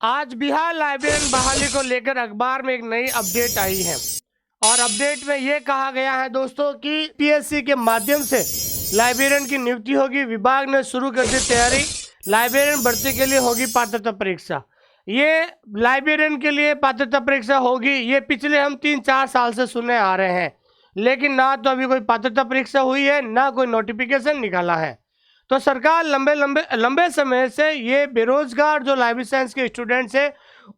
आज बिहार लाइब्रेरियन बहाली को लेकर अखबार में एक नई अपडेट आई है और अपडेट में ये कहा गया है दोस्तों कि पीएससी के माध्यम से लाइब्रेरियन की नियुक्ति होगी। विभाग ने शुरू कर दी तैयारी। लाइब्रेरियन भर्ती के लिए होगी पात्रता परीक्षा। ये लाइब्रेरियन के लिए पात्रता परीक्षा होगी, ये पिछले हम 3-4 साल से सुनने आ रहे हैं, लेकिन ना तो अभी कोई पात्रता परीक्षा हुई है, ना कोई नोटिफिकेशन निकाला है। तो सरकार लंबे समय से ये बेरोजगार जो लाइब्रेरी साइंस के स्टूडेंट्स हैं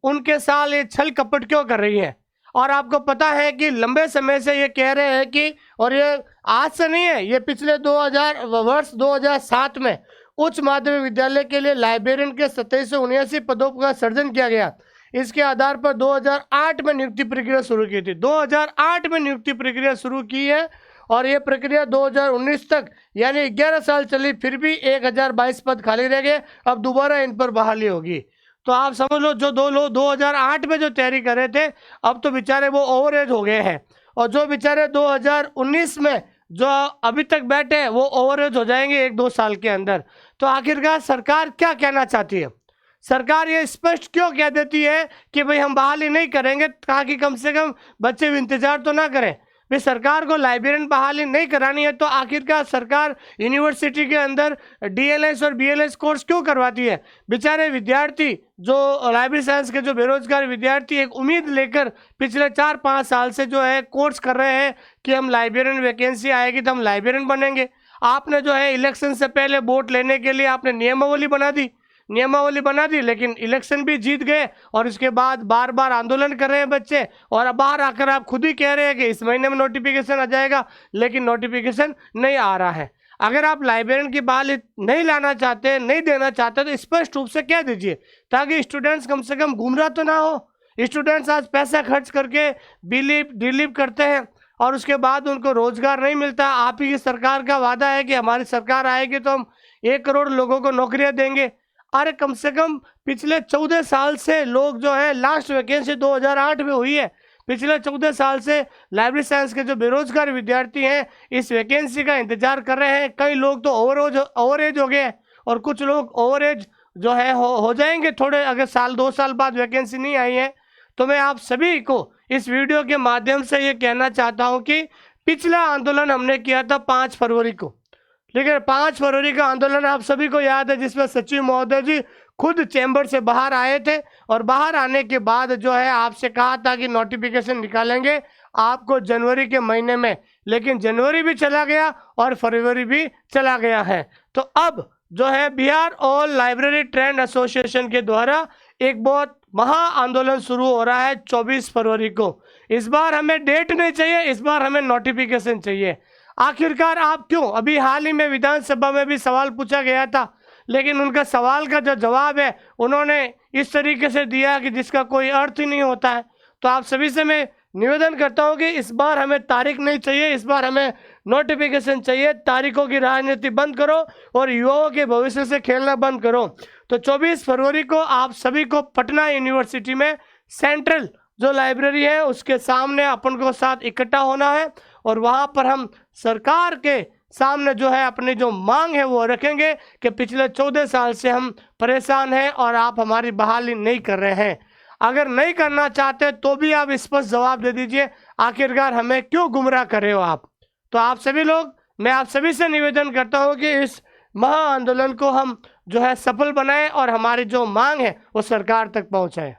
उनके साथ ये छल कपट क्यों कर रही है। और आपको पता है कि लंबे समय से ये कह रहे हैं कि, और ये आज से नहीं है, ये पिछले 2007 में उच्च माध्यमिक विद्यालय के लिए लाइब्रेरियन के 2779 पदों का सृजन किया गया। इसके आधार पर 2008 में नियुक्ति प्रक्रिया शुरू की थी। 2008 में नियुक्ति प्रक्रिया शुरू की है और ये प्रक्रिया 2019 तक यानी 11 साल चली, फिर भी 1022 पद खाली रह गए। अब दोबारा इन पर बहाली होगी। तो आप समझ लो, जो दो लोग 2008 में जो तैयारी कर रहे थे अब तो बेचारे वो ओवर एज हो गए हैं, और जो बेचारे 2019 में जो अभी तक बैठे हैं वो ओवर एज हो जाएंगे 1-2 साल के अंदर। तो आखिरकार सरकार क्या कहना चाहती है? सरकार ये स्पष्ट क्यों कह देती है कि भाई हम बहाली नहीं करेंगे, ताकि कम से कम बच्चे भी इंतजार तो ना करें। भाई सरकार को लाइब्रेरियन बहाली नहीं करानी है तो आखिरकार सरकार यूनिवर्सिटी के अंदर डीएलएस और बीएलएस कोर्स क्यों करवाती है? बेचारे विद्यार्थी जो लाइब्रेरी साइंस के जो बेरोजगार विद्यार्थी एक उम्मीद लेकर पिछले 4-5 साल से जो है कोर्स कर रहे हैं कि हम लाइब्रेरियन वैकेंसी आएगी तो हम लाइब्रेरियन बनेंगे। आपने जो है इलेक्शन से पहले वोट लेने के लिए आपने नियमावली बना दी, लेकिन इलेक्शन भी जीत गए और इसके बाद बार बार आंदोलन कर रहे हैं बच्चे। और अब बाहर आकर आप खुद ही कह रहे हैं कि इस महीने में नोटिफिकेशन आ जाएगा, लेकिन नोटिफिकेशन नहीं आ रहा है। अगर आप लाइब्रेरियन की बहाली नहीं लाना चाहते, नहीं देना चाहते, तो स्पष्ट रूप से कह दीजिए, ताकि स्टूडेंट्स कम से कम गुमराह तो ना हो। स्टूडेंट्स आज पैसा खर्च करके डिलीव करते हैं और उसके बाद उनको रोजगार नहीं मिलता। आप ही की सरकार का वादा है कि हमारी सरकार आएगी तो हम 1 करोड़ लोगों को नौकरियां देंगे। अरे कम से कम पिछले 14 साल से लोग जो है, लास्ट वैकेंसी 2008 में हुई है, पिछले 14 साल से लाइब्रेरी साइंस के जो बेरोजगार विद्यार्थी हैं इस वैकेंसी का इंतजार कर रहे हैं। कई लोग तो ओवर एज हो गए हैं और कुछ लोग ओवर एज जो है हो जाएंगे थोड़े, अगर 1-2 साल बाद वैकेंसी नहीं आई है। तो मैं आप सभी को इस वीडियो के माध्यम से ये कहना चाहता हूँ कि पिछला आंदोलन हमने किया था 5 फरवरी को, लेकिन 5 फरवरी का आंदोलन आप सभी को याद है, जिसमें सचिव महोदय जी खुद चैम्बर से बाहर आए थे और बाहर आने के बाद जो है आपसे कहा था कि नोटिफिकेशन निकालेंगे आपको जनवरी के महीने में, लेकिन जनवरी भी चला गया और फरवरी भी चला गया है। तो अब जो है Bihar all library trend association के द्वारा एक बहुत महा आंदोलन शुरू हो रहा है 24 फरवरी को। इस बार हमें डेट नहीं चाहिए, इस बार हमें नोटिफिकेशन चाहिए। आखिरकार आप क्यों? अभी हाल ही में विधानसभा में भी सवाल पूछा गया था, लेकिन उनका सवाल का जो जवाब है उन्होंने इस तरीके से दिया कि जिसका कोई अर्थ ही नहीं होता है। तो आप सभी से मैं निवेदन करता हूं कि इस बार हमें तारीख नहीं चाहिए, इस बार हमें नोटिफिकेशन चाहिए। तारीखों की राजनीति बंद करो और युवाओं के भविष्य से खेलना बंद करो। तो 24 फरवरी को आप सभी को पटना यूनिवर्सिटी में सेंट्रल जो लाइब्रेरी है उसके सामने अपन को साथ इकट्ठा होना है और वहाँ पर हम सरकार के सामने जो है अपनी जो मांग है वो रखेंगे कि पिछले 14 साल से हम परेशान हैं और आप हमारी बहाली नहीं कर रहे हैं। अगर नहीं करना चाहते तो भी आप स्पष्ट जवाब दे दीजिए, आखिरकार हमें क्यों गुमराह कर रहे हो आप? तो आप सभी लोग, मैं आप सभी से निवेदन करता हूँ कि इस महा आंदोलन को हम जो है सफल बनाएं और हमारी जो मांग है वो सरकार तक पहुँचाएं।